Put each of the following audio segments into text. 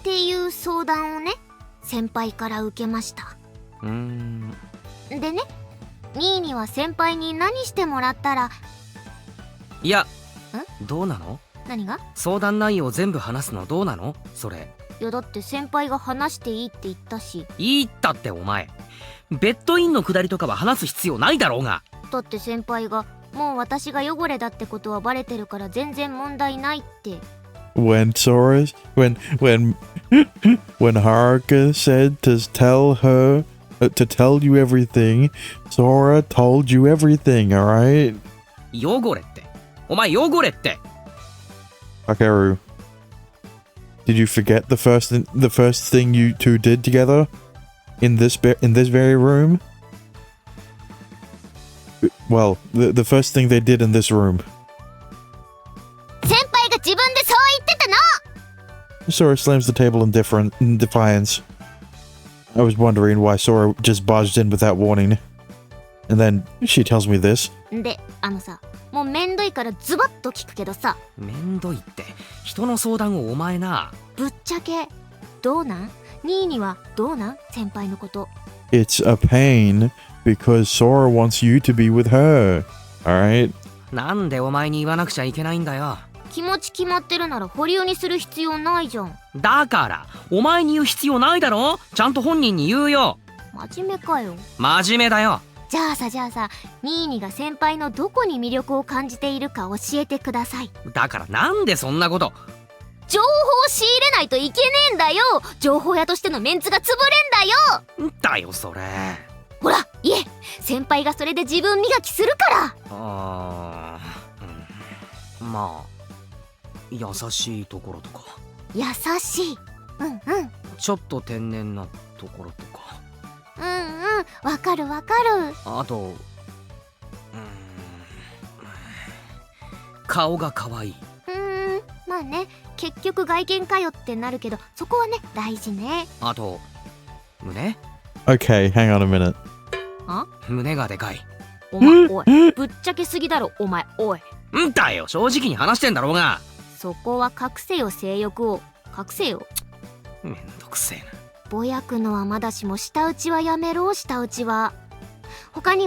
っていう相談をね、先輩から受けました。でね、ニーニは先輩に何してもらったら。いや、どうなの？何が？相談内容全部話すのどうなのそれ。いやだって先輩が話していいって言ったし。いいったってお前、ベッドインのくだりとかは話す必要ないだろうが。だって先輩がもう私が汚れだってことはバレてるから全然問題ないって。When Haruka said to tell her to tell you everything, Sora told you everything, alright? 汚れって。お前汚れって。Takeru, did you forget the first thing you two did together in this very room? Well, the first thing they did in this room. 先輩が自分でそう言ってたの。Sora slams the table in defiance. I was wondering why Sora just barged in without warning. And then she tells me this. で、さ、もうめんどいからズバッと聞くけどさ。めんどいって、人の相談をお前な。ぶっちゃけどうなん？ニーニはどうなん？先輩のこと。It's a pain because Sora wants you to be with her. Alright? なんでお前に言わなくちゃいけないんだよ。気持ち決まってるなら保留にする必要ないじゃん。だからお前に言う必要ないだろ。ちゃんと本人に言うよ。真面目かよ。真面目だよ。じゃあさ、ニーニが先輩のどこに魅力を感じているか教えてください。だからなんでそんなこと。情報を仕入れないといけねえんだよ。情報屋としてのメンツが潰れんだよ。だよそれ。ほら、先輩がそれで自分磨きするから。まあ優しいところとか。優しい。ちょっと天然なところとか。わかる。あと顔が可愛い。まあね、結局外見かよってなるけど、そこはね大事ね。あと胸。 Okay, hang on a minute. 胸がでかい。お前おい、ぶっちゃけすぎだろお前。おいだよ、正直に話してんだろうが。そこは隠せよ、性欲を隠せよ。めんどくせえな。ぼやくのはまだしも舌打ちはやめろ。舌打ちは他に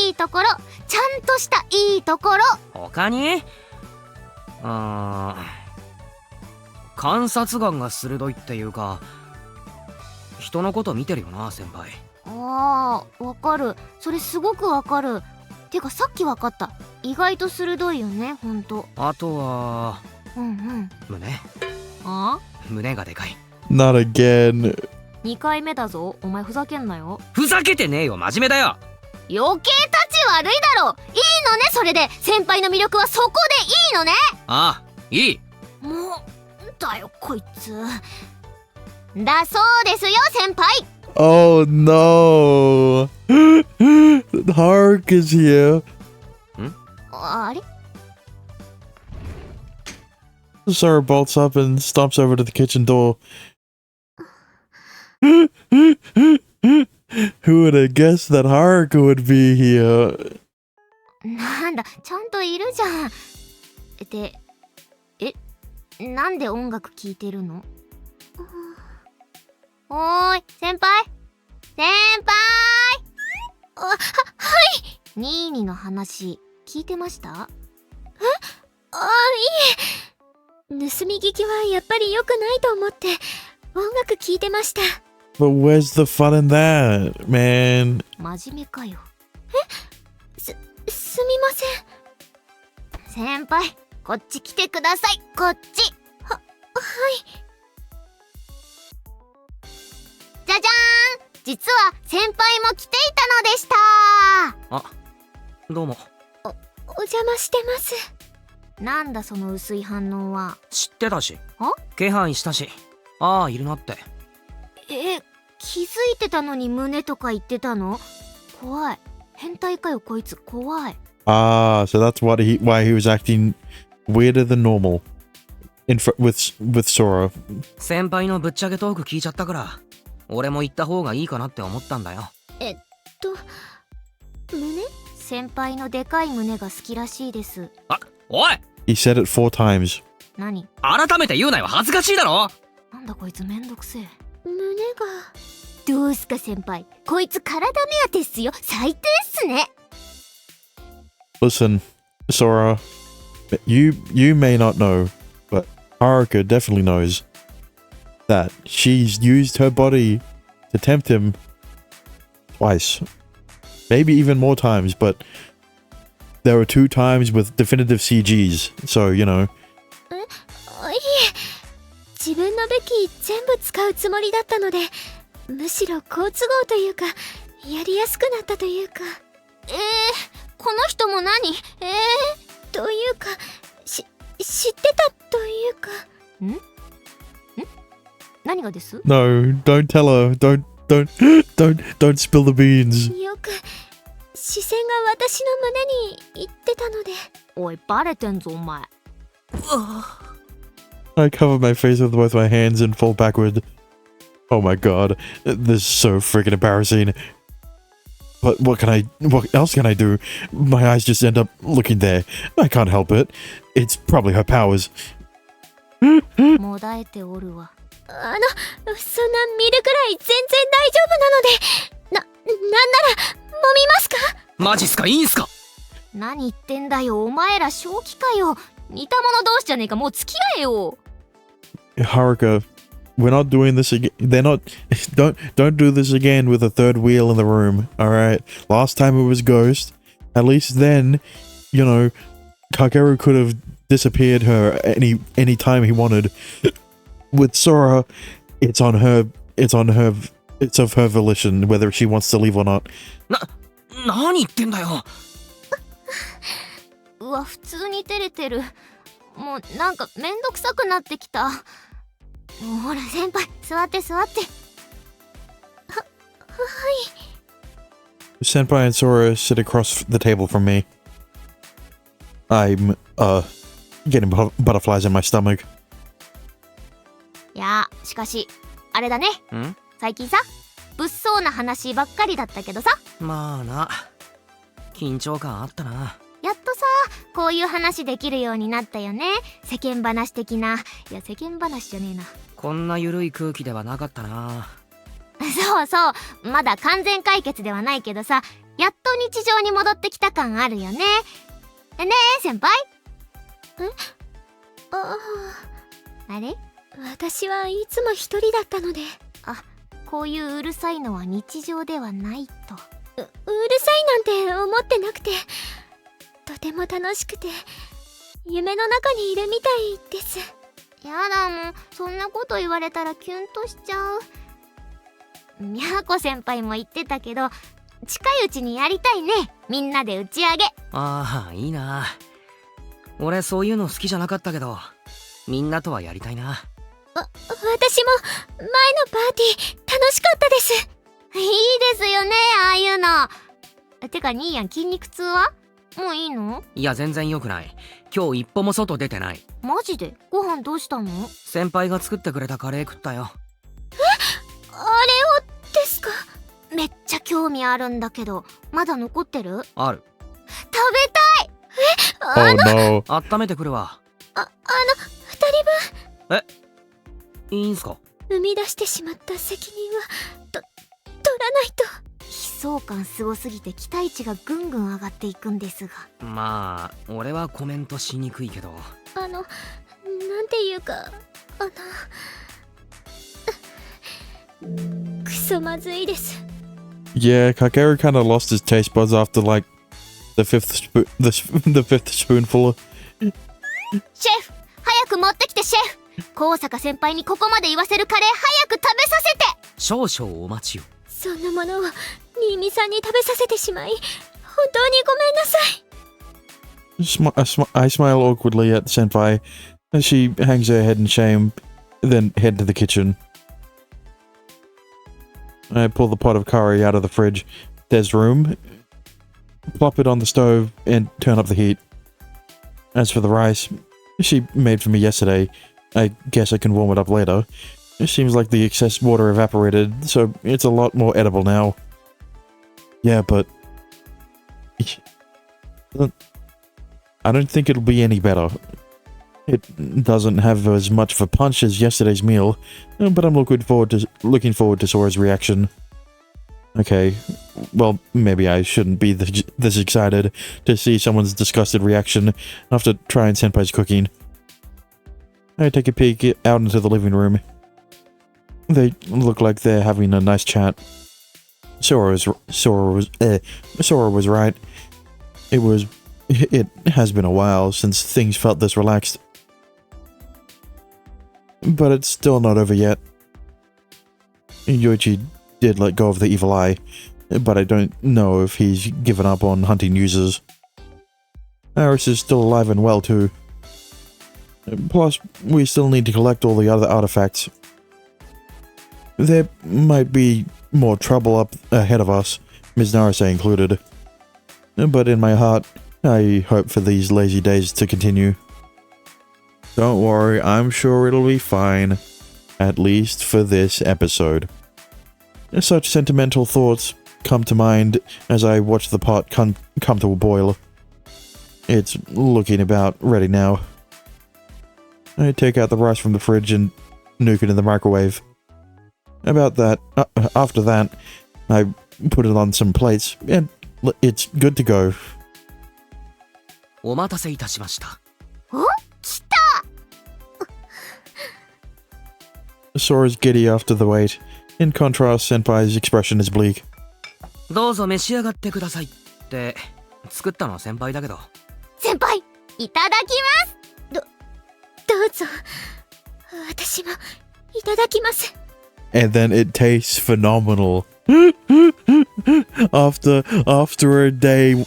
いいところ、ちゃんとしたいいところ。他に観察眼が鋭いっていうか、人のこと見てるよな先輩。わかる。それすごくわかる。てかさっきわかった。意外と鋭いよね、ほんと。あとは胸。胸がでかい。Not again. 2回目だぞ。お前ふざけんなよ。ふざけてねえよ、真面目だよ。余計たち悪いだろ。いいのね、それで先輩の魅力はそこでいいのね。いい。もうだよこいつ。だそうですよ先輩。Oh no. Hark is here. あれ？ Sora bolts up and stomps over to the kitchen door. Who would have guessed that Haruka would be here? なんだ、ちゃんといるじゃん。なんで音楽聴いてるの？おーい、先輩はい。ニーニの話聞いてました？いえ、盗み聞きはやっぱり良くないと思って音楽聴いてました。 But where's the fun in that, man? 真面目かよ。すみません。先輩、こっち来てください。こっち。はい。じゃじゃーん、実は先輩も来ていたのでした。どうも。お邪魔してます。なんだその薄い反応は。知ってたし、気配したし、いるなって。気づいてたのに胸とか言ってたの？怖い。変態かよこいつ、怖い。So that's why he was acting weirder than normal with Sora. 先輩のぶっちゃけトーク聞いちゃったから、俺も言った方がいいかなって思ったんだよ。胸？先輩のでかい胸が好きらしいです。おい！ He said it 4 times. 何？改めて言うなよ、恥ずかしいだろ。なんだこいつめんどくせえ。胸が。どうすか先輩、こいつ体目当てっすよ。最低っすね。 Listen, Sora, you may not know, but Haruka definitely knows that she's used her body to tempt him twice. Maybe even more times, but there were 2 times with definitive CGs, so, you know. いえ、自分の武器全部使うつもりだったので、むしろ好都合というか、やりやすくなったというか。この人も何？というか、知ってたというか。何がです？ No, don't tell her. Don't spill the beans. よく、視線が私の胸に行ってたので。おい、バレてんぞお前。I cover my face with both my hands and fall backward. Oh my god, this is so freaking embarrassing. But what else can I do? My eyes just end up looking there. I can't help it. It's probably her powers. もだえておるわ。そんな見るくらい全然大丈夫なので、なんなら、揉みますか？マジっすか？いいんすか？何言ってんだよ、お前ら正気かよ。似た者同士じゃねえか、もう付き合えよ。Haruka, we're not doing this again. Don't do this again with a third wheel in the room, alright? Last time it was Ghost. At least then, you know, Kageru could have disappeared her any time he wanted. With Sora, it's of her volition whether she wants to leave or not. 何言ってんだよ。うわ、普通に照れてる。もうなんかめんどくさくなってきた。ほら先輩、座って。Senpai and Sora sit across the table from me. I'm getting butterflies in my stomach. いや、しかしあれだね。最近さ、物騒な話ばっかりだったけどさ。まあな、緊張感あったな。やっとさ、こういう話できるようになったよね。世間話的な。いや、世間話じゃねえな。こんな緩い空気ではなかったな。そう、まだ完全解決ではないけどさ、やっと日常に戻ってきた感あるよね。ねえ先輩。あれ？私はいつも一人だったので。こういううるさいのは日常ではないと。うるさいなんて思ってなくて、とても楽しくて、夢の中にいるみたいです。やだもん、そんなこと言われたらキュンとしちゃう。みゃこ先輩も言ってたけど、近いうちにやりたいね、みんなで打ち上げ。ああ、いいな。俺そういうの好きじゃなかったけど、みんなとはやりたいな。私も前のパーティー楽しかったです。いいですよね、ああいうの。てか兄やん、筋肉痛はもういいの？いや全然良くない。今日一歩も外出てない。マジで？ご飯どうしたの？先輩が作ってくれたカレー食ったよ。あれをですか？めっちゃ興味あるんだけど、まだ残ってる？ある。食べたい。Oh no. 温めてくるわ。2人分。いいんすか？生み出してしまった責任は取らないと。悲壮感すごすぎて期待値がぐんぐん上がっていくんですが。まあ俺はコメントしにくいけど、なんていうか、クソまずいです。 Yeah, Kakeru kind of lost his taste buds after like the fifth spoonful. シェフ、早く持ってきて。シェフ、高坂先輩にここまで言わせるカレー早く食べさせて。少々お待ちを。そんなものを新見さんに食べさせてしまい、本当にごめんなさい。I smile awkwardly at Senpai as she hangs her head in shame, then head to the kitchen. I pull the pot of curry out of the fridge. There's room. Plop it on the stove and turn up the heat. As for the rice, she made for me yesterday. I guess I can warm it up later. It seems like the excess water evaporated, so it's a lot more edible now. Yeah, but I don't think it'll be any better. It doesn't have as much of a punch as yesterday's meal, but I'm looking forward to Sora's reaction. Okay, well, maybe I shouldn't be this excited to see someone's disgusted reaction after trying Senpai's cooking. I take a peek out into the living room. They look like they're having a nice chat. Sora was right. It has been a while since things felt this relaxed. But it's still not over yet. Yoichi did let go of the evil eye, but I don't know if he's given up on hunting users. Aris is still alive and well too. Plus, we still need to collect all the other artifacts. There might be more trouble up ahead of us, Ms. Narase included. But in my heart, I hope for these lazy days to continue. Don't worry, I'm sure it'll be fine. At least for this episode. Such sentimental thoughts come to mind as I watch the pot come to a boil. It's looking about ready now. I take out the rice from the fridge and nuke it in the microwave. After that, I put it on some plates and it's good to go. お待たせいたしました。お、来た。 Sora's giddy after the wait. In contrast, Senpai's expression is bleak. どうぞ召し上がってくださいって作ったのは先輩だけど。先輩、いただきます。どうぞ。私もいただきます。 And then it tastes phenomenal. after a day,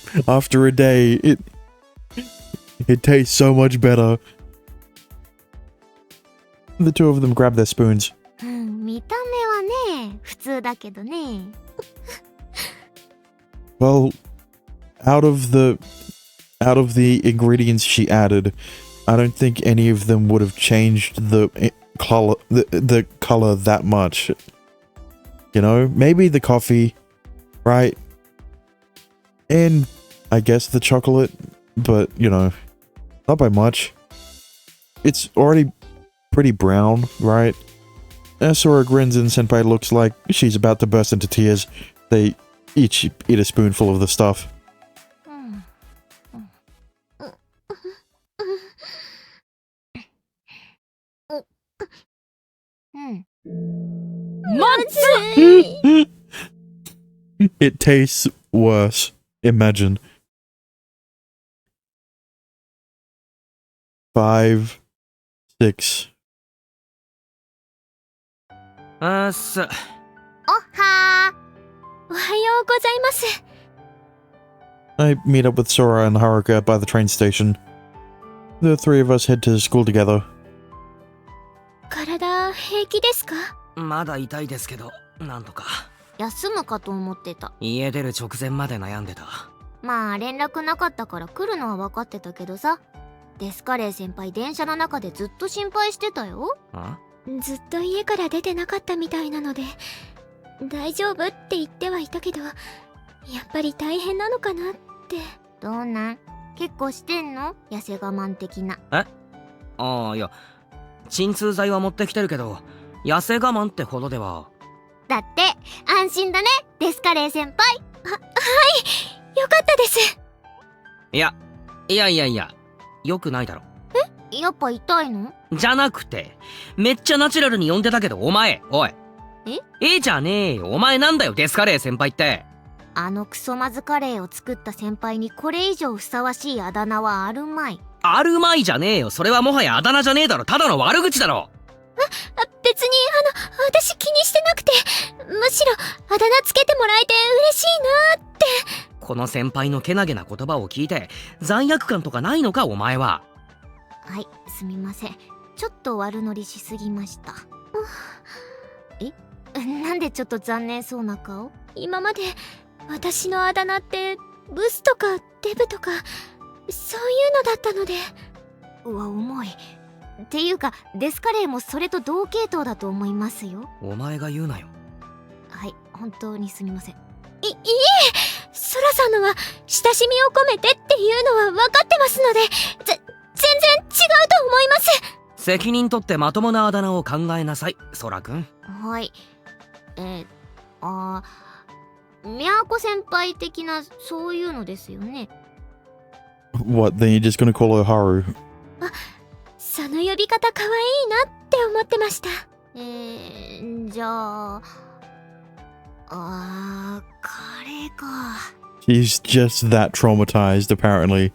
it tastes so much better. The two of them grab their spoons. 見た目はね、普通だけどね。Well, out of the ingredients she added, I don't think any of them would have changed the color that much. You know, maybe the coffee, right? And I guess the chocolate, but you know, not by much. It's already pretty brown, right? Sora grins and Senpai looks like she's about to burst into tears. They each eat a spoonful of the stuff. It tastes worse. Imagine. 5, 6. おはー。おはようございます。 I meet up with Sora and Haruka by the train station. The three of us head to school together. 体平気ですか？まだ痛いですけど、なんとか。休むかと思ってた。家出る直前まで悩んでた。まあ連絡なかったから来るのは分かってたけどさ。デスカレー先輩電車の中でずっと心配してたよ。ずっと家から出てなかったみたいなので大丈夫って言ってはいたけど、やっぱり大変なのかなって。どうなん？結構してんの？痩せ我慢的な。ああ、いや鎮痛剤は持ってきてるけど痩せ我慢ってほどでは。だって安心だね、デスカレー先輩。はい、よかったです。いやよくないだろ。やっぱ痛いの？じゃなくて、めっちゃナチュラルに呼んでたけど、お前、おい。じゃねえよ、お前なんだよ、デスカレー先輩って。あのクソまずカレーを作った先輩にこれ以上ふさわしいあだ名はあるまい。あるまいじゃねえよ、それはもはやあだ名じゃねえだろ、ただの悪口だろ。別に私気にしてなくて、むしろあだ名つけてもらえて嬉しいなって。この先輩のけなげな言葉を聞いて、罪悪感とかないのか、お前は。はい、すみません。ちょっと悪乗りしすぎました。なんでちょっと残念そうな顔？今まで私のあだ名ってブスとかデブとかそういうのだったので。うわ、重い。っていうかデスカレーもそれと同系統だと思いますよ。お前が言うなよ。はい、本当にすみません。いえ、ソラさんのは親しみを込めてっていうのは分かってますので、全然違うと思います。責任取ってまともなあだ名を考えなさい、ソラくん。はい。みやこ先輩的な、そういうのですよね。What, then you're just gonna call her Haru? その呼び方かわいいなって思ってました。じゃあ、カレーか。She's just that traumatized, apparently.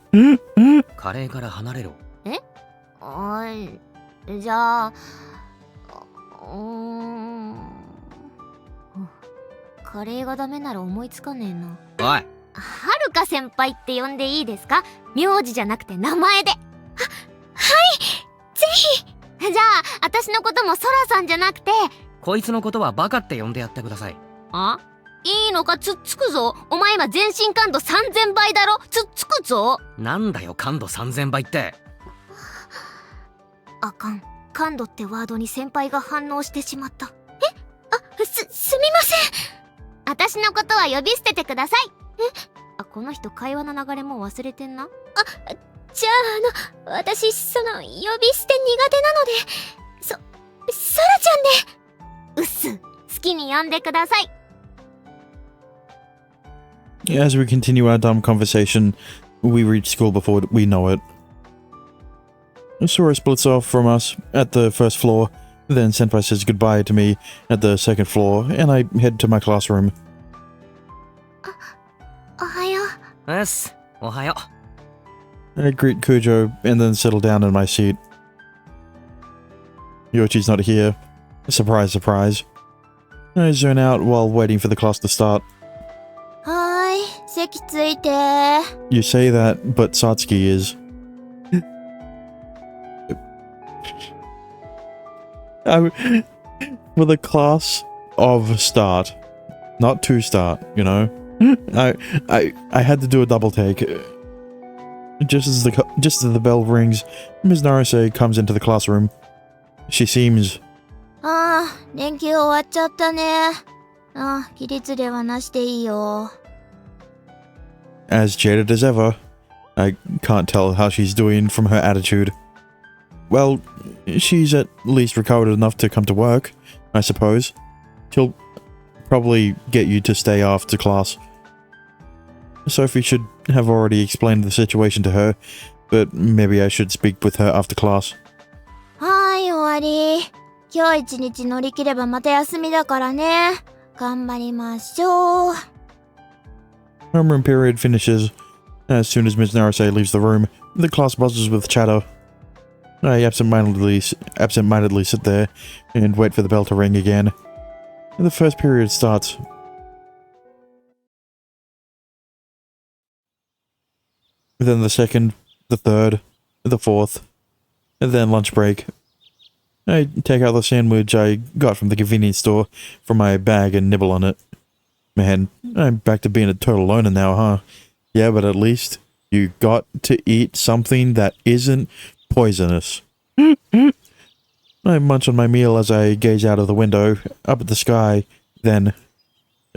カレーから離れろ。じゃあ、カレーがダメなら思いつかねえな。おい、はるか先輩って呼んでいいですか？名字じゃなくて名前で。はい、ぜひ。じゃあ、私のこともソラさんじゃなくて。こいつのことはバカって呼んでやってください。いいのか、つっつくぞ。お前今全身感度3000倍だろ。つっつくぞ。なんだよ、感度3000倍って。あかん。感度ってワードに先輩が反応してしまった。すみません。私のことは呼び捨ててください。この人会話の流れもう忘れてんな。じゃあ私、呼び捨て苦手なので、ソラちゃんで。うっす。好きに呼んでください。As we continue our dumb conversation, we reach school before we know it. Sora splits off from us at the first floor, then Senpai says goodbye to me at the second floor, and I head to my classroom. おはよう。うっす、おはよ I greet Kujo and then settle down in my seat. Yoichi's not here. Surprise, surprise. I zone out while waiting for the class to start. はーい、席ついて。You say that, but Satsuki is. For the class of start, not to start, you know. I had to do a double take. Just as the bell rings, Ms. Naruse comes into the classroom. She seems. 連休終わっちゃったね。起立ではなしでいいよ。As jaded as ever. I can't tell how she's doing from her attitude. Well, she's at least recovered enough to come to work, I suppose. She'll probably get you to stay after class. Sophie should have already explained the situation to her, but maybe I should speak with her after class. はい、終わり。今日一日乗り切ればまた休みだからね。頑張りましょう。Homeroom period finishes. As soon as Ms. Naruse leaves the room, the class buzzes with chatter. I absent-mindedly sit there and wait for the bell to ring again. The first period starts. Then the second, the third, the fourth, and then lunch break. I take out the sandwich I got from the convenience store from my bag and nibble on it. Man, I'm back to being a total loner now, huh? Yeah, but at least you got to eat something that isn't poisonous. I munch on my meal as I gaze out of the window, up at the sky. Then,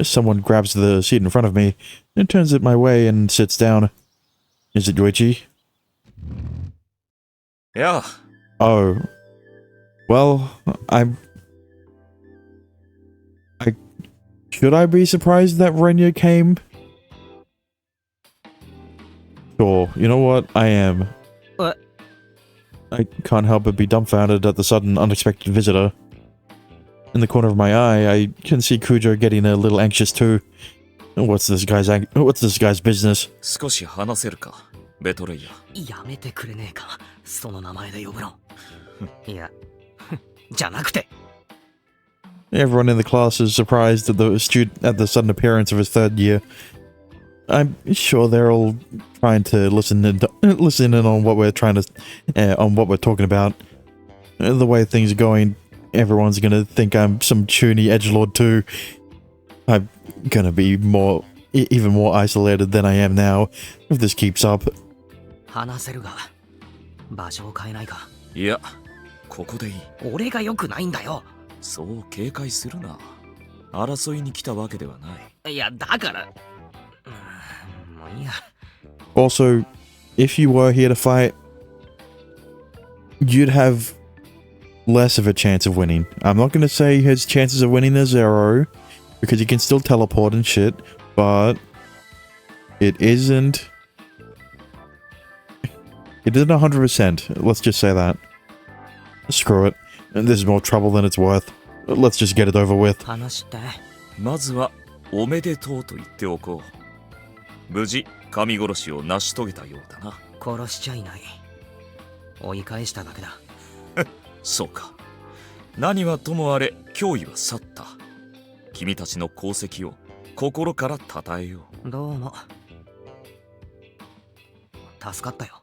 someone grabs the seat in front of me and turns it my way and sits down. Is it Yoichi? Yeah. Oh. Well, should I be surprised that Renya came? Sure, you know what? I am. What? I can't help but be dumbfounded at the sudden, unexpected visitor. In the corner of my eye, I can see Kujo getting a little anxious too. What's this guy's business? 少し話せるか、ベトレイヤ。やめてくれねえか、その名前で呼ぶの。いや、じゃなくて。Everyone in the class is surprised at the sudden appearance of his third year. I'm sure they're all trying to listen in on what we're talking about. The way things are going, everyone's gonna think I'm some chuny edgelord too. I'm gonna be even more isolated than I am now if this keeps up. 話せるが、場所を変えないか。いや、ここでいい。俺が良くないんだよ。そう警戒するな。争いに来たわけではない。いや、だから。もういいや。Also, if you were here to fight, you'd have less of a chance of winning. I'm not going to say his chances of winning are 0, because he can still teleport and shit, but it isn't 100%. Let's just say that. Screw it. This is more trouble than it's worth. Let's just get it over with. 話って。まずはおめでとうと言っておこう。無事神殺しを成し遂げたようだな。殺しちゃいない。追い返しただけだ。そうか。何はともあれ脅威は去った。君たちの功績を心から称えよう。どうも。助かったよ。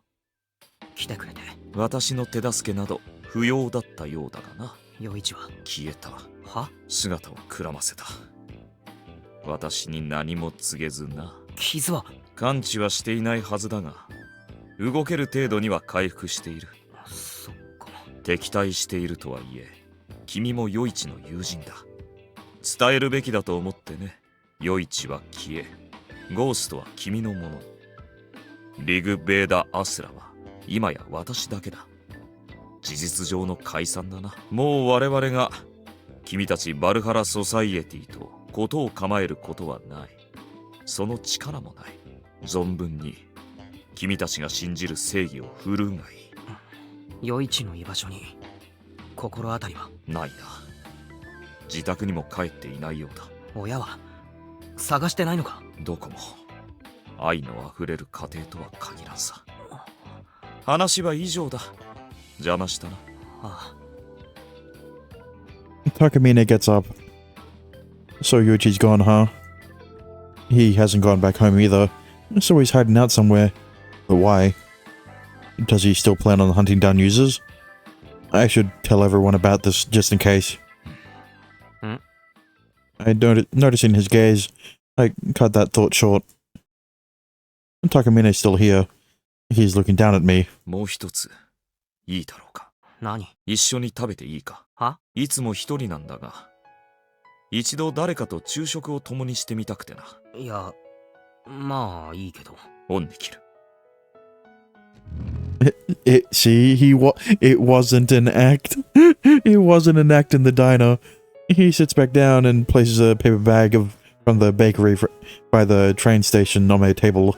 来てくれて。私の手助けなど不要だったようだがな。余一は消えた。は？姿をくらませた。私に何も告げずな。傷は完治はしていないはずだが、動ける程度には回復している。そっか。敵対しているとはいえ、君も余一の友人だ。伝えるべきだと思ってね。余一は消え、ゴーストは君のもの。リグ・ベーダ・アスラは今や私だけだ。事実上の解散だな。もう我々が君たちバルハラ・ソサイエティと事を構えることはない。その力もない。存分に君たちが信じる正義を振るうがいい。余一の居場所に心当たりはないな。自宅にも帰っていないようだ。親は探してないのか？どこも愛のあふれる家庭とは限らんさ。話は以上だ。邪魔したな。ああ。 Takamine gets up. So Yuichi's gone, huh? He hasn't gone back home either, so he's hiding out somewhere. But why? Does he still plan on hunting down users? I should tell everyone about this just in case. Noticing his gaze, I cut that thought short. Takamine's still here. He's looking down at me. もう一ついいだろうか。何？一緒に食べていいか。は？いつも一人なんだが、一度誰かと昼食を共にしてみたくてな。いや、まあいいけど。オンに切る。It wasn't an act. It wasn't an act in the diner. He sits back down and places a paper bag from the bakery by the train station on my table.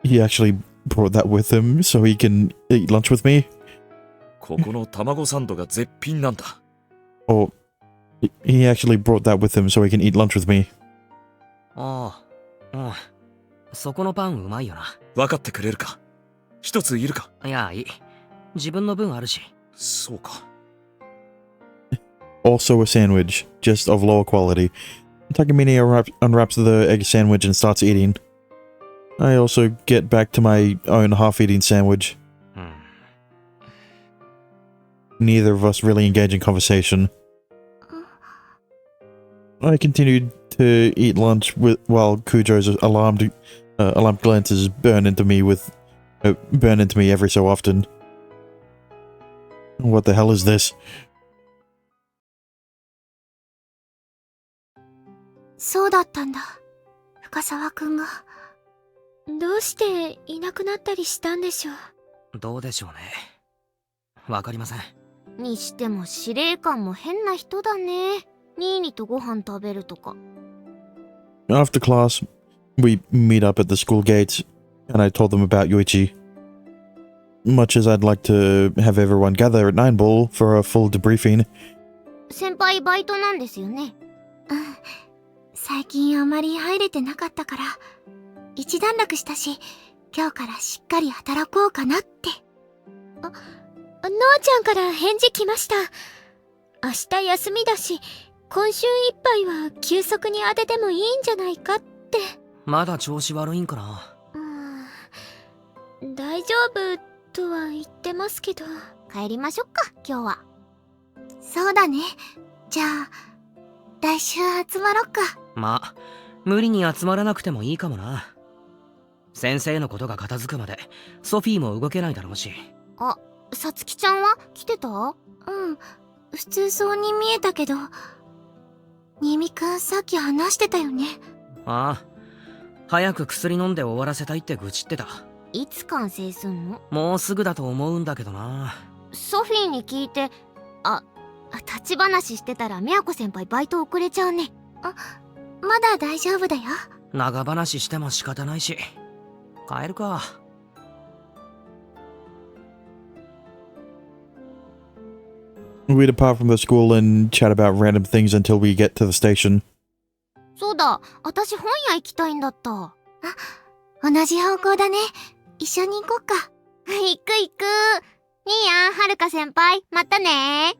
He actually brought that with him so he can eat lunch with me. ここの卵サンドが絶品なんだ。Or he actually brought that with him so he can eat lunch with me. ああ、うん。そこのパンうまいよな。分かってくれるか。一ついるか。いや、いい。自分の分あるし。そうか。Also a sandwich, just of lower quality. Takamine unwraps the egg sandwich and starts eating. I also get back to my own half-eating sandwich. Neither of us really engage in conversation. I continued to eat lunch while Kujo's alarmed glances burn into me every so often. What the hell is this? そうだったんだ。深沢くんが。どうしていなくなったりしたんでしょう。どうでしょうね。わかりません。にしても司令官も変な人だね。ニーニとご飯食べるとか。After class, we meet up at the school gates, and I told them about Yoichi. Much as I'd like to have everyone gather at Nine Ball for a full debriefing. 先輩バイトなんですよね。うん。最近あまり入れてなかったから、一段落したし、今日からしっかり働こうかなって。ノアちゃんから返事来ました。明日休みだし、今週いっぱいは休息に当ててもいいんじゃないかって。まだ調子悪いんかな。大丈夫とは言ってますけど。帰りましょうか、今日は。そうだね。じゃあ、来週集まろっか。まあ、無理に集まらなくてもいいかもな。先生のことが片付くまで、ソフィーも動けないだろうし。あ、さつきちゃんは来てた？うん、普通そうに見えたけど。新見くんさっき話してたよね。ああ、早く薬飲んで終わらせたいって愚痴ってた。いつ完成すんの？もうすぐだと思うんだけどな。ソフィーに聞いて立ち話してたらみやこ先輩バイト遅れちゃうね。まだ大丈夫だよ。長話しても仕方ないし。帰るか。We'd depart from the school and chat about random things until we get to the station. そうだ、私本屋行きたいんだった。同じ方向だね。一緒に行こうか。行く。いいや、はるか先輩、またね。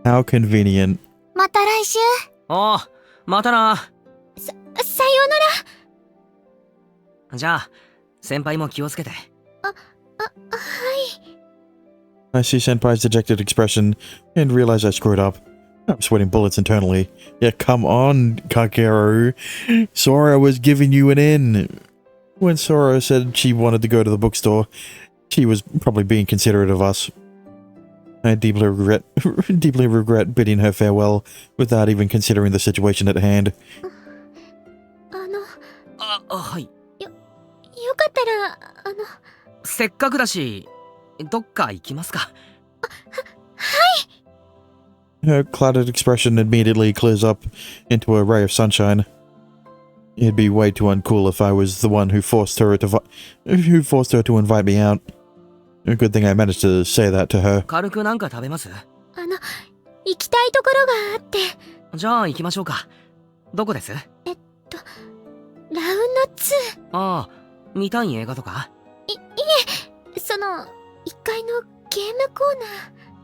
How convenient. また来週。おう、またな。さようなら。じゃあ、先輩も気をつけて。はい。I see Senpai's dejected expression and realize I screwed up. I'm sweating bullets internally. Yeah, come on, Kakeru. Sora was giving you an in. When Sora said she wanted to go to the bookstore, she was probably being considerate of us. I deeply regret bidding her farewell without even considering the situation at hand. はい。よかったら、せっかくだし、どっか行きますか。Her clouded expression immediately clears up into a ray of sunshine. It'd be way too uncool if I was the one who forced her to invite me out. A good thing I managed to say that to her. 軽くなんか食べます？行きたいところがあって。じゃあ行きましょうか。どこです？ラウンド2。ああ、見たい映画とか？いえ、その、1階のゲームコーナ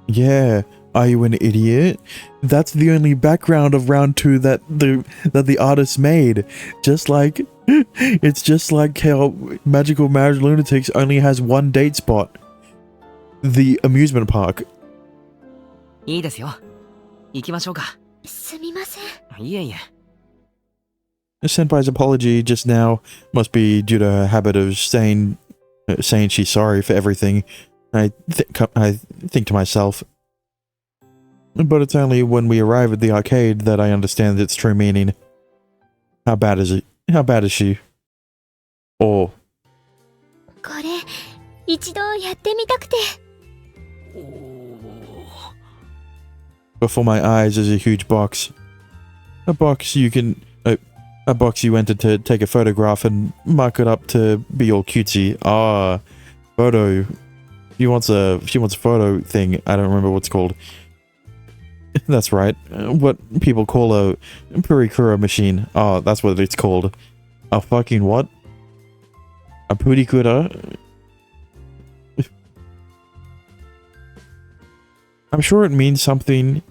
ー。Yeah, are you an idiot? That's the only background of round 2 that the artist made. It's just like how Magical Marriage Lunatics only has one date spot. The amusement park. いいですよ。行きましょうか。すみません。いえいえ。Senpai's apology just now must be due to her habit of saying she's sorry for everything. I think to myself. But it's only when we arrive at the arcade that I understand its true meaning. How bad is it? How bad is she? Or... これ、一度やってみたくて。Before my eyes is a huge box. A box you entered to take a photograph and mark it up to be all cutesy. Photo. She wants a photo thing. I don't remember what's called. That's right. What people call a Purikura machine. Oh, that's what it's called. A fucking what? A Purikura? I'm sure it means something.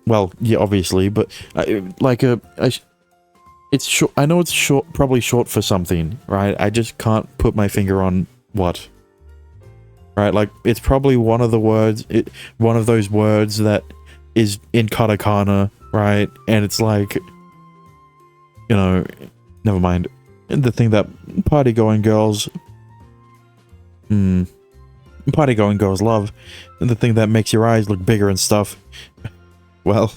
Well, yeah, obviously, but it's short. I know it's short, probably short for something, right? I just can't put my finger on what. Right, like it's probably one of those words that is in katakana, right? And it's like, you know, never mind. The thing that party-going girls love, and the thing that makes your eyes look bigger and stuff. Well,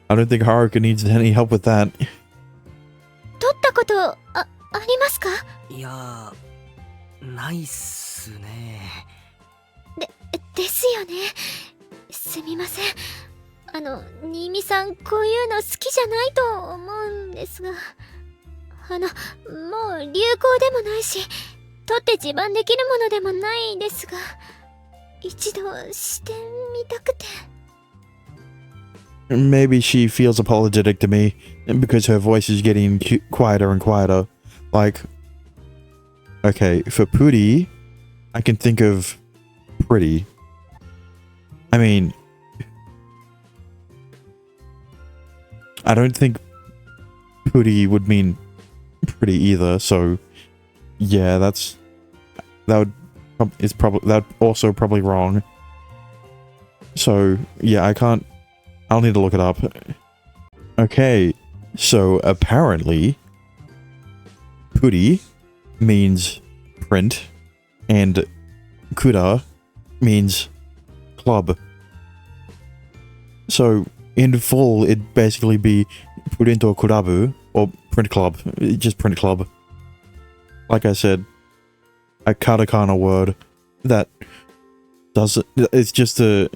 I don't think Haruka needs any help with that. 撮ったこと、ありますか？いや、ないっすね。ですよね。すみません。新見さん、こういうの好きじゃないと思うんですが。もう流行でもないし、撮って自慢できるものでもないですが、一度してみたくて。Maybe she feels apologetic to me because her voice is getting quieter and quieter. Like, okay, for Pootie, I can think of pretty. I mean, I don't think Pootie would mean pretty either, so yeah, that's also probably wrong. So yeah, I'll need to look it up. Okay, so apparently Puri means print and Kura means club. So in full it'd basically be Purinto Kurabu or print club, just print club. Like I said, a katakana word that doesn't, it's just a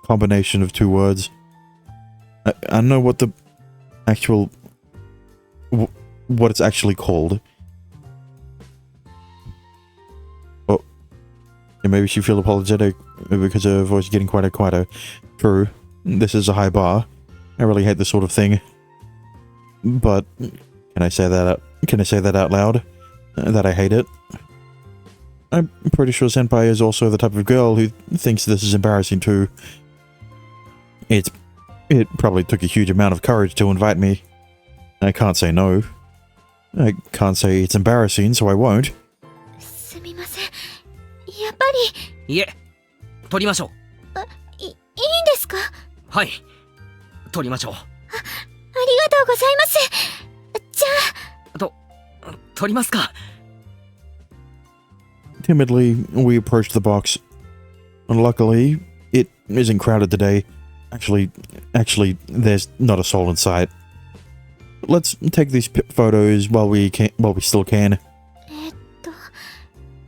combination of two words. I don't know what the actual... what it's actually called. Oh. Yeah, maybe she feel apologetic because her voice is getting quieter. True. This is a high bar. I really hate this sort of thing. But can I say that out loud? That I hate it? I'm pretty sure Senpai is also the type of girl who thinks this is embarrassing too. It probably took a huge amount of courage to invite me. I can't say no. I can't say it's embarrassing, so I won't. すみません。やっぱり。いえ、撮りましょう。いいんですか？はい、撮りましょう。ありがとうございます。じゃあ。撮りますか。Timidly, we approached the box. Luckily, it isn't crowded today. Actually, there's not a soul in sight. Let's take these photos while we still can.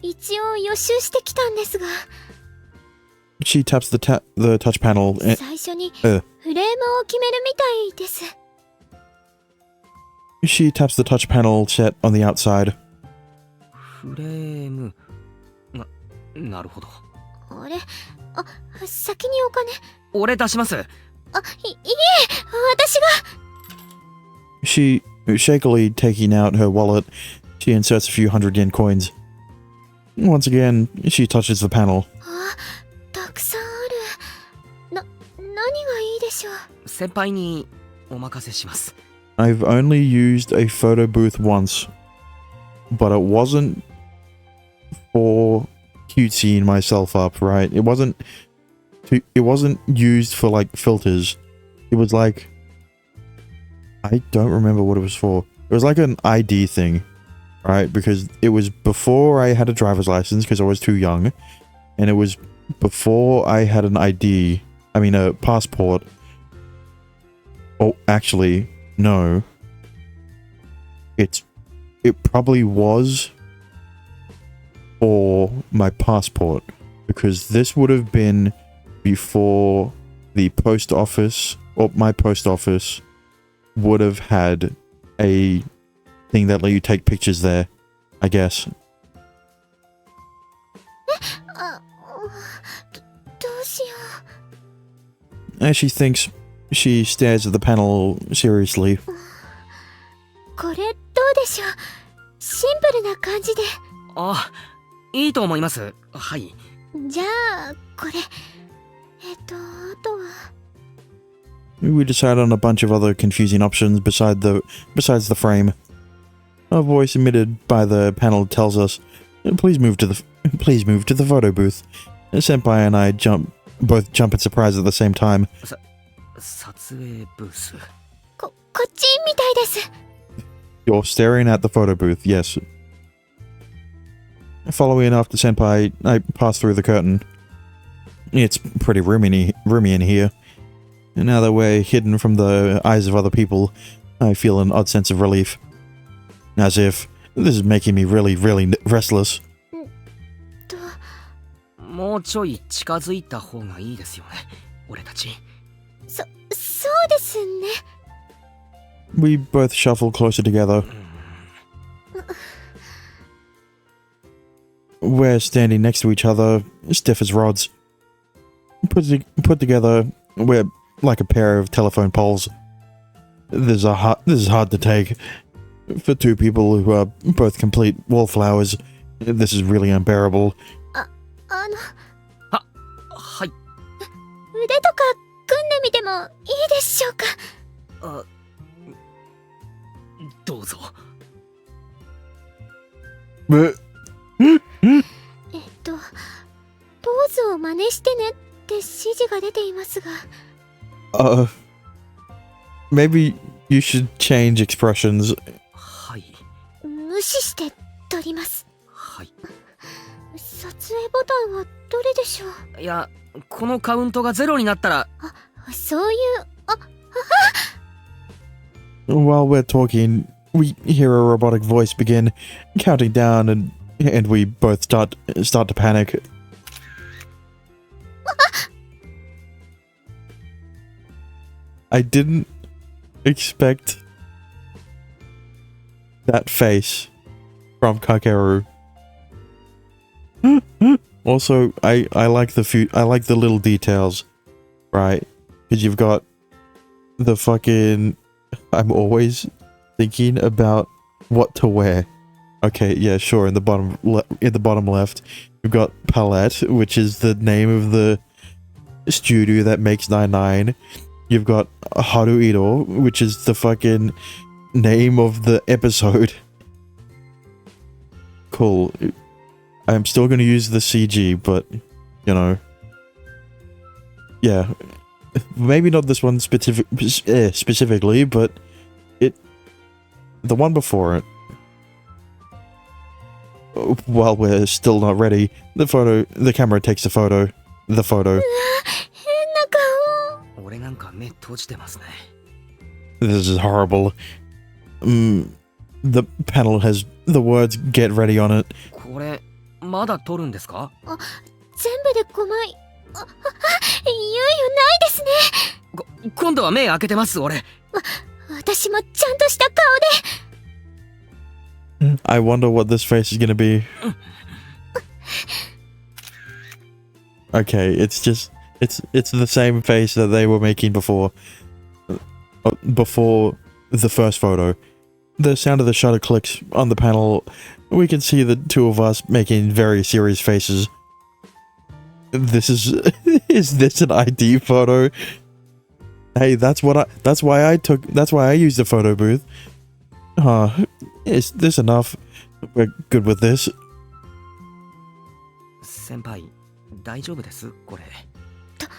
一応予習してきたんですが。She taps the touch panel. 最初にフレームを決めるみたいです。She taps the touch panel set on the outside. フレーム。なるほど。あれ？先にお金。俺出します。いえ、私が。She, shakily taking out her wallet, she inserts a few 100 yen coins. Once again, she touches the panel. たくさんある。何がいいでしょう。先輩にお任せします。I've only used a photo booth once, but it wasn't for cutesying myself up, right? It wasn't used for like filters. It was like, I don't remember what it was for. It was like an ID thing, right? Because it was before I had a driver's license because I was too young, and it was before I had an ID, I mean a passport. Oh, actually, no. It probably was for my passport, because this would have been before the post office, or my post office would have had a thing that let you take pictures there, I guess. どうしよう。 As she thinks, she stares at the panel seriously. これどうでしょう。シンプルな感じで。あ、いいと思います。はい。じゃあこれあとは。We decide on a bunch of other confusing options besides the frame. A voice emitted by the panel tells us, "Please move to the photo booth." Senpai and I both jump in surprise at the same time. 撮影ブース。こっちみたいです。 You're staring at the photo booth, yes. Following after Senpai, I pass through the curtain. It's pretty roomy in here. And now that we're hidden from the eyes of other people, I feel an odd sense of relief. As if this is making me really, really restless. もうちょい近づいた方がいいですよね、俺たち。そうですね。 We both shuffle closer together. We're standing next to each other, stiff as rods. Put together, we're like a pair of telephone poles. This is hard to take. For two people who are both complete wallflowers, this is really unbearable. はい。腕とか組んでみてもいいでしょうか。どうぞ。ポーズを真似してねって指示が出ていますが。Maybe you should change expressions. はい。無視して撮ります。はい。撮影ボタンはどれでしょう。いや、このカウントが0になったら。そういう。While we're talking, we hear a robotic voice begin counting down, and we both start to panic. I didn't expect that face from Kakeru. Also, I like the little details, right? Because you've got the fucking... I'm always thinking about what to wear. Okay, yeah, sure. In the bottom left, you've got Palette, which is the name of the studio that makes 99. You've got Haruhiro, which is the fucking name of the episode. Cool. I'm still going to use the CG, but, you know. Yeah. Maybe not this one specifically, but the one before it. While we're still not ready, the camera takes the photo. The photo. 変な顔。俺なんか目閉じてますね。 This is horrible. The panel has the words "Get ready" on it. これまだ撮るんですか？全部で5枚。いよいよないですね。今度は目開けてます俺。私もちゃんとした顔で。 I wonder what this face is gonna be. Okay, it's the same face that they were making before the first photo. The sound of the shutter clicks on the panel. We can see the two of us making very serious faces. Is this an ID photo? Hey, that's why I used the photo booth. Is this enough? We're good with this. 先輩大丈夫ですこれ。撮る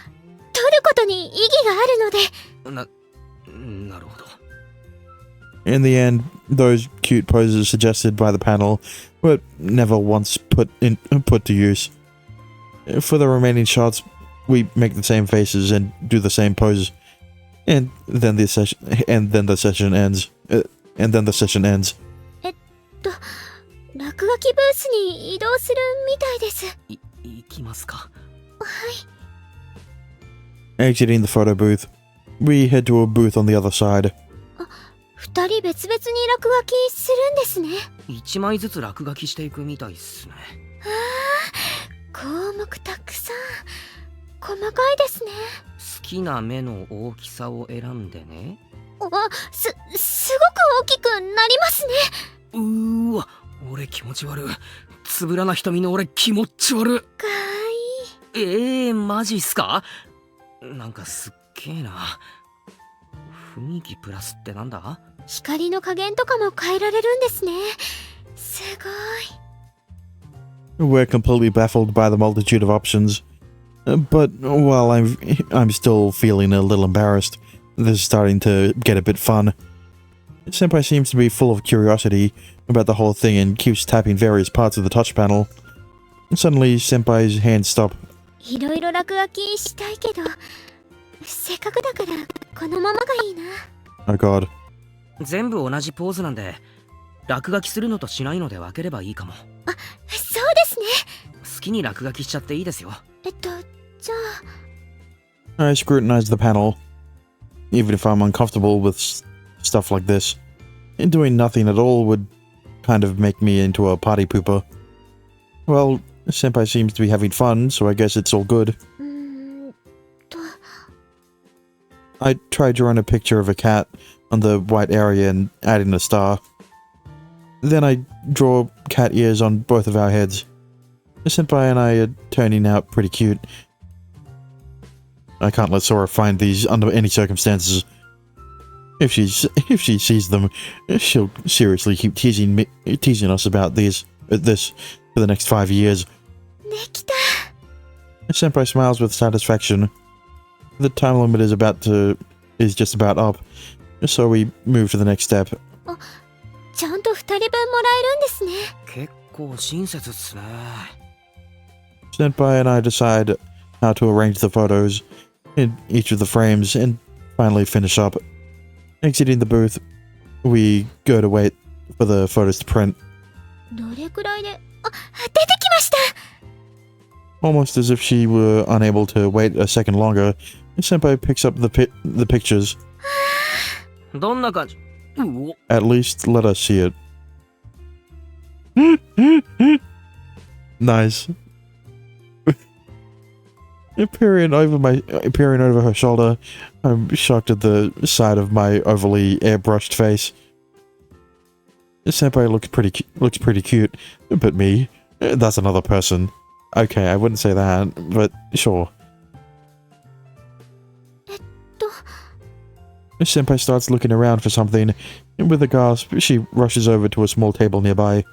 ことに意義があるので。なるほど。 In the end, those cute poses suggested by the panel were never once put to use. For the remaining shots, we make the same faces and do the same poses, and then the session ends. 落書きブースに移動するみたいです。行きますか。はい。 Exiting the photo booth, we head to a booth on the other side. 二人別々に落書きするんですね。1枚ずつ落書きしていくみたいっすね。項目たくさん。細かいですね。好きな目の大きさを選んでね。すごく大きくなりますね。わ、俺気持ち悪い。つぶらな瞳の俺気持ち悪い。かわいい。マジっすか？なんかすっげえな。雰囲気プラスってなんだ？光の加減とかも変えられるんですね。すごい。 We're completely baffled by the multitude of options, but while I'm still feeling a little embarrassed, this is starting to get a bit fun. Senpai seems to be full of curiosity about the whole thing and keeps tapping various parts of the touch panel. Suddenly, Senpai's hands stop. いろいろ落書きしたいけど、せっかくだからこのままがいいな。 Oh god. 全部同じポーズなんで、落書きするのとしないので分ければいいかも。そうですね。好きに落書きしちゃっていいですよ。じゃあ。 I scrutinize the panel. Even if I'm uncomfortable with stuff like this, and doing nothing at all would kind of make me into a party pooper. Well, Senpai seems to be having fun, so I guess it's all good. I tried drawing a picture of a cat on the white area and adding a star. Then I draw cat ears on both of our heads. Senpai and I are turning out pretty cute. I can't let Sora find these under any circumstances. If she sees them, she'll seriously keep teasing us about this for the next 5 years. できた。 Senpai smiles with satisfaction. The time limit is just about up, so we move to the next step. ちゃんと2人分もらえるんですね。結構親切っすね。 Senpai and I decide how to arrange the photos in each of the frames and finally finish up. Exiting the booth, we go to wait for the photos to print. どれくらいで。出てきました。 Almost as if she were unable to wait a second longer, Senpai picks up the pictures. どんな感じ？うお。 At least let us see it. Nice. Peering over her shoulder, I'm shocked at the sight of my overly airbrushed face. Senpai looks pretty cute, but me, that's another person. Okay, I wouldn't say that, but sure. Senpai starts looking around for something, and with a gasp, she rushes over to a small table nearby.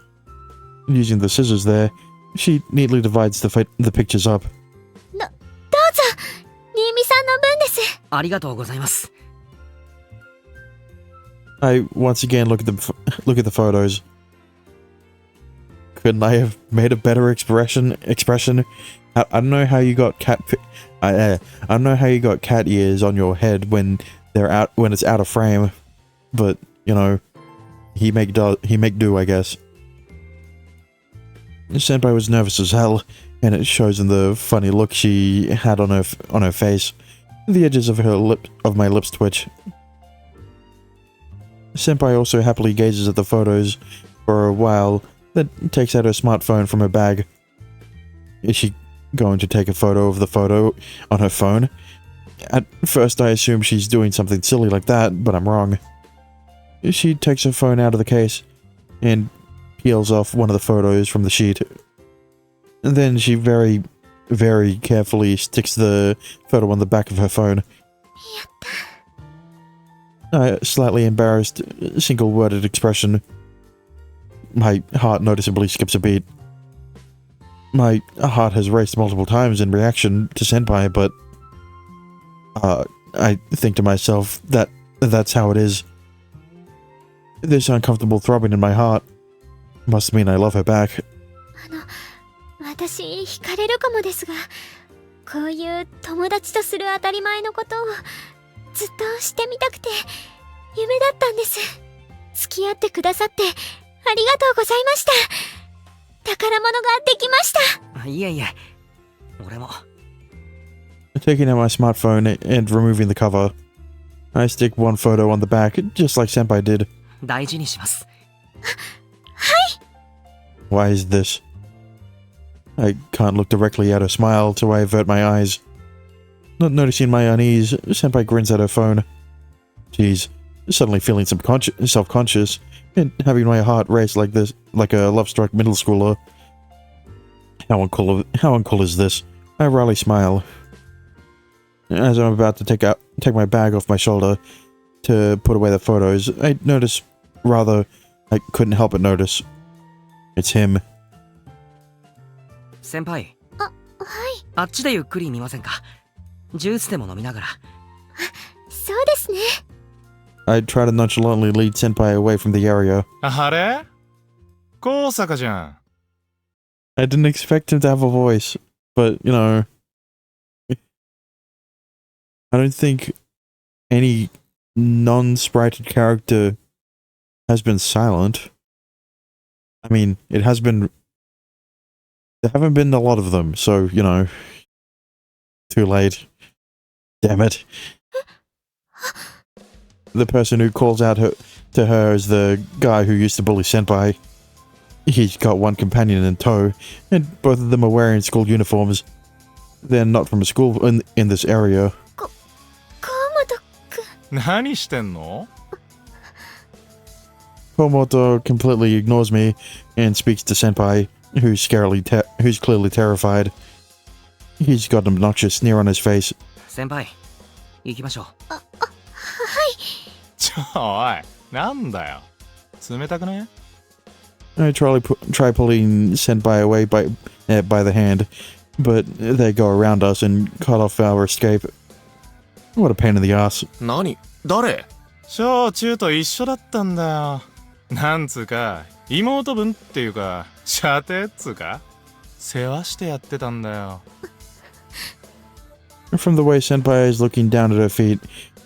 Using the scissors there, she neatly divides the pictures up. どうぞ新見さんの分です。ありがとうございます。 I once again look at the photos. Couldn't I have made a better expression? I don't know how you got I don't know how you got cat ears on your head when it's out of frame, but you know, he make do, I guess. Senpai was nervous as hell, and it shows in the funny look she had on her face. The edges of my lips twitch. Senpai also happily gazes at the photos for a while, then takes out her smartphone from her bag. Is she going to take a photo of the photo on her phone? At first I assume she's doing something silly like that, but I'm wrong. She takes her phone out of the case and peels off one of the photos from the sheet. And then she very, very carefully sticks the photo on the back of her phone. A slightly embarrassed, single-worded expression. My heart noticeably skips a beat. My heart has raced multiple times in reaction to Senpai, but I think to myself that that's how it is. This uncomfortable throbbing in my heart must mean I love her back. 私惹かれるかもですが、こういう友達とする当たり前のことをずっとしてみたくて夢だったんです。付き合ってくださってありがとうございました。宝物ができました。いえいえ、俺も。 Taking out my smartphone and removing the cover, I stick one photo on the back, just like Senpai did. 大事にします。Why is this? I can't look directly at her smile, so I avert my eyes. Not noticing my unease, Senpai grins at her phone. Jeez, suddenly feeling self-conscious, and having my heart race like this, like a love-struck middle schooler. How uncool is this? I wryly smile. As I'm about to take my bag off my shoulder to put away the photos, I notice, rather, I couldn't help but notice. It's him. 先輩。はい。あっちでゆっくり見ませんか？ジュースでも飲みながら。そうですね。I try to nonchalantly lead Senpai away from the area. あれ？高坂じゃん。I didn't expect him to have a voice, but, you know, I don't think any non-sprited character has been silent. I mean, it has been... There haven't been a lot of them, so, you know... Too late. Damn it. The person who calls out to her is the guy who used to bully Senpai. He's got one companion in tow, and both of them are wearing school uniforms. They're not from a school in this area. 何してんの？ Komoto completely ignores me and speaks to Senpai, who's clearly terrified. He's got an obnoxious sneer on his face. 先輩、行きましょう。おい、なんだよ。冷たくね？ I try pulling Senpai away by the hand, but they go around us and cut off our escape. What a pain in the ass. 何？誰？小中と一緒だったんだよ。なんつうか、妹分っていうか、射程っつうか、世話してやってたんだよ。From the way Senpai is looking down at her feet,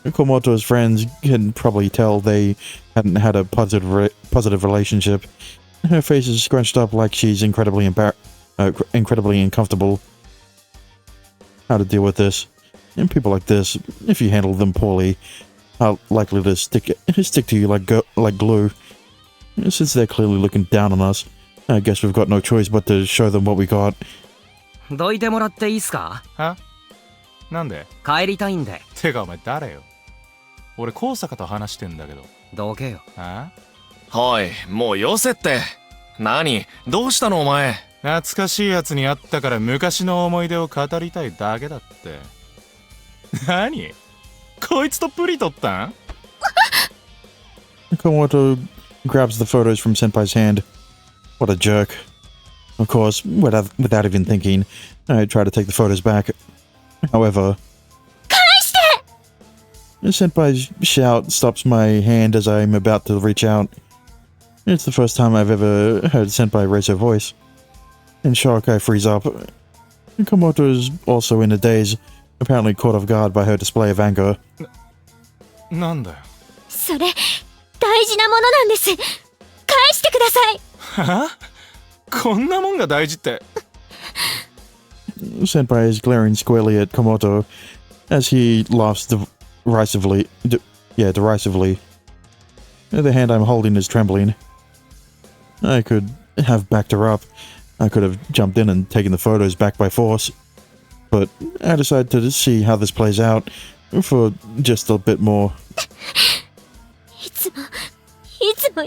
Komoto's friends can probably tell they hadn't had a positive relationship. Her face is scrunched up like she's incredibly uncomfortable. How to deal with this? And people like this, if you handle them poorly, are likely to stick to you like glue. Since they're clearly looking down on us, I guess we've got no choice but to show them what we got. どいてもらっていいっすか？は？なんで？帰りたいんで。てかお前誰よ？俺高坂と話してんだけど。どけよ。あ？おい、もうよせって。何？どうしたのお前。懐かしいやつに会ったから昔の思い出を語りたいだけだって。何？こいつとプリ取ったん？ Komoto grabs the photos from Senpai's hand. What a jerk. Of course, without even thinking, I try to take the photos back. However, Senpai's shout stops my hand as I'm about to reach out. It's the first time I've ever heard Senpai raise her voice. In shock, I freeze up. Komoto's also in a daze, apparently caught off guard by her display of anger. なんだよ。それ、大事なものなんです。返してください。は？こんなもんが大事って。Senpai is glaring squarely at Komoto as he laughs derisively. The hand I'm holding is trembling. I could have backed her up. I could have jumped in and taken the photos back by force. But I decided to see how this plays out for just a bit more. いつも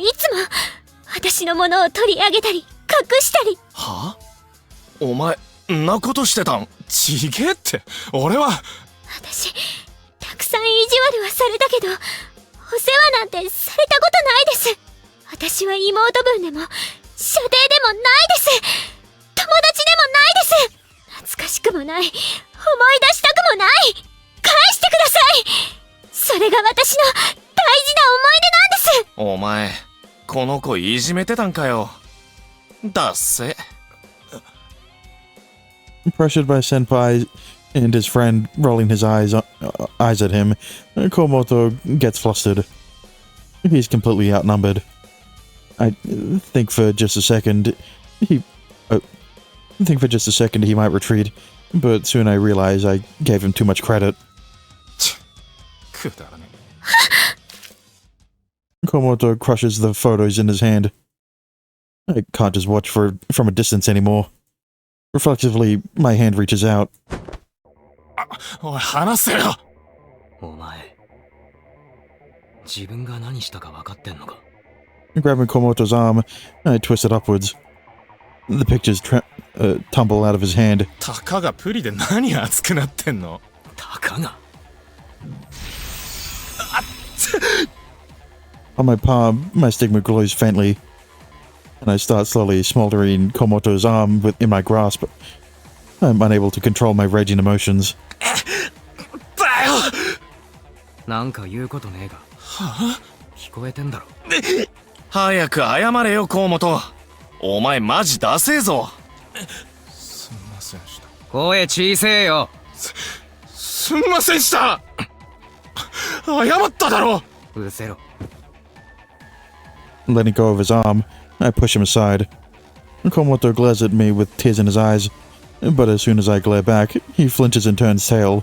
私のものを取り上げたり隠したり。は？お前、んなことしてたん？ちげえって。俺は。私、たくさん意地悪はされたけど、お世話なんてされたことないです。私は妹分でも、舎弟でもないです。友達でもないです。懐かしくもない。思い出したくもない。返してください。それが私の大事な思い出なんです。お前、この子いじめてたんかよ。だっせ。Pressured by Senpai and his friend rolling his eyes at him, Komoto gets flustered. He's completely outnumbered. I think for just a second he might retreat, but soon I realize I gave him too much credit. くだらね。Komoto crushes the photos in his hand. I can't just watch from a distance anymore. Reflexively, my hand reaches out. おい、話せよ。お前、自分が何したか分かってんのか？ Grabbing Komoto's arm, I twist it upwards. The pictures tumble out of his hand. たかがプリで何熱くなってんの？たかが。On my palm, my stigma glows faintly, and I start slowly smoldering Komoto's arm in my grasp. I'm unable to control my raging emotions. だよ！なんか言うことねえが。は？聞こえてんだろ。早く謝れよ、河本。お前マジダセえぞ。すんませんした。声小せえよ。すんませんした。謝っただろ。うせろ。Letting go of his arm, I push him aside. Komoto glares at me with tears in his eyes, but as soon as I glare back, he flinches and turns tail.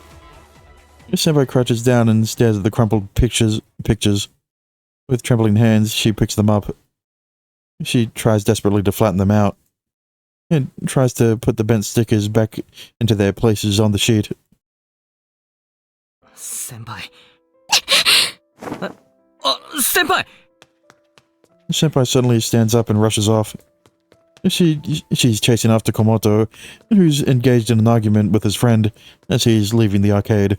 Senpai crouches down and stares at the crumpled pictures. With trembling hands, she picks them up. She tries desperately to flatten them out, and tries to put the bent stickers back into their places on the sheet. 先輩。先輩！ Senpai suddenly stands up and rushes off. She's chasing after Komoto, who's engaged in an argument with his friend as he's leaving the arcade.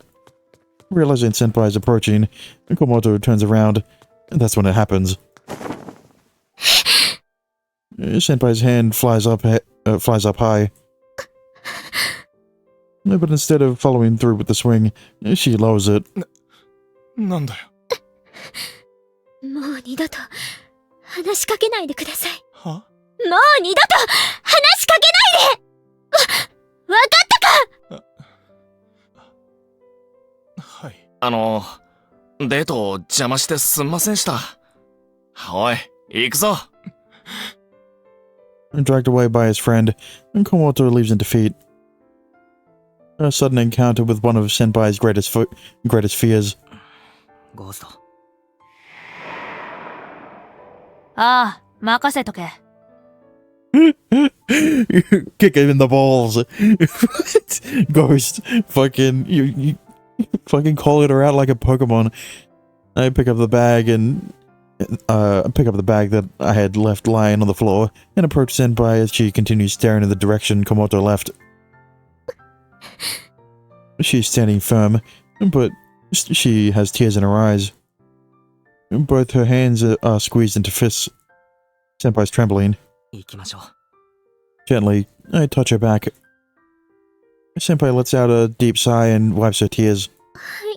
Realizing Senpai is approaching, Komoto turns around, and that's when it happens. Senpai's hand flies up high. But instead of following through with the swing, she lowers it. なんだよ。もう二度と話しかけないでください。は？もう二度と話しかけないで！わかったか？はい。デート邪魔してすんませんした。おい、行くぞ。Dragged away by his friend, Komoto leaves in defeat. A sudden encounter with one of Senpai's greatest fears. ゴースト。ああ、任せとけ。You kick him in the balls. Ghost. Fucking, you fucking calling her out like a Pokemon. I pick up the bag that I had left lying on the floor and approach Senpai as she continues staring in the direction Komoto left. She's standing firm, but she has tears in her eyes. Both her hands are squeezed into fists. Senpai's trembling. 行きましょう。 Gently, I touch her back. Senpai lets out a deep sigh and wipes her tears. はい